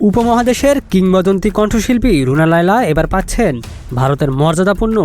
উপমহাদেশের কিংবদন্তি কণ্ঠশিল্পী রুনা লায়লা এবার পাচ্ছেন ভারতের মর্যাদাপূর্ণ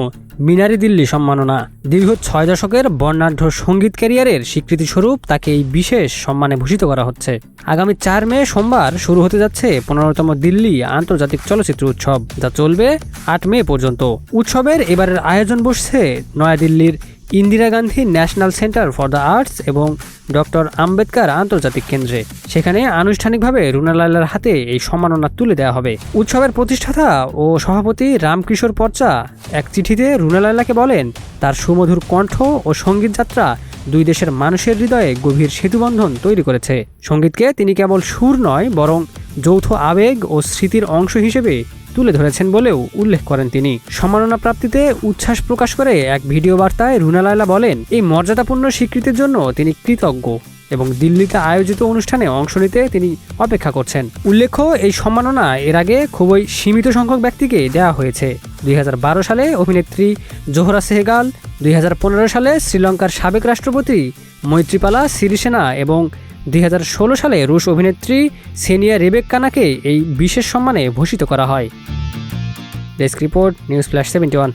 মিনারি দিল্লি সম্মাননা। দীর্ঘ ৬ দশকের বর্ণাঢ্য সঙ্গীত ক্যারিয়ারের স্বীকৃতিস্বরূপ তাকে এই বিশেষ সম্মানে ভূষিত করা হচ্ছে। আগামী ৪ মে সোমবার শুরু হতে যাচ্ছে ১৫তম দিল্লি আন্তর্জাতিক চলচ্চিত্র উৎসব, যা চলবে ৮ মে পর্যন্ত। উৎসবের এবারের আয়োজন বসছে নয়াদিল্লির Indira Gandhi national centre for the arts এবং ডক্টর আম্বেদকর আন্তর্জাতিক কেন্দ্রে। সেখানে আনুষ্ঠানিকভাবে রুনা লায়লার হাতে এই সম্মাননা তুলে দেওয়া হবে। উৎসবের প্রতিষ্ঠাতা ও সভাপতি রামকিশোর পর্চা এক চিঠিতে রুনা লায়লাকে বলেন, তার সুমধুর কণ্ঠ ও সঙ্গীত যাত্রা দুই দেশের মানুষের হৃদয়ে গভীর সেতুবন্ধন তৈরি করেছে। সঙ্গীতকে তিনি কেবল সুর নয়, বরং যৌথ আবেগ ও স্মৃতির অংশ হিসেবে তুলে ধরেছেন বলেও উল্লেখ করেন তিনি। সম্মাননা প্রাপ্তিতে উচ্ছ্বাস প্রকাশ করে এক ভিডিও বার্তায় রুনা লায়লা বলেন, এই মর্যাদাপূর্ণ স্বীকৃতির জন্য তিনি কৃতজ্ঞ এবং দিল্লিতে আয়োজিত অনুষ্ঠানে অংশ নিতে তিনি অপেক্ষা করছেন। উল্লেখ্য, এই সম্মাননা এর আগে খুবই সীমিত সংখ্যক ব্যক্তিকে দেওয়া হয়েছে। ২০১২ সালে অভিনেত্রী জোহরা সেহগাল, ২০১৫ সালে শ্রীলঙ্কার সাবেক রাষ্ট্রপতি মৈত্রীপালা সিরিসেনা এবং ২০১৬ সালে রুশ অভিনেত্রী সেনিয়া রেবেক্কানাকে এই বিশেষ সম্মানে ভূষিত করা হয়। Desk report, news flash 71।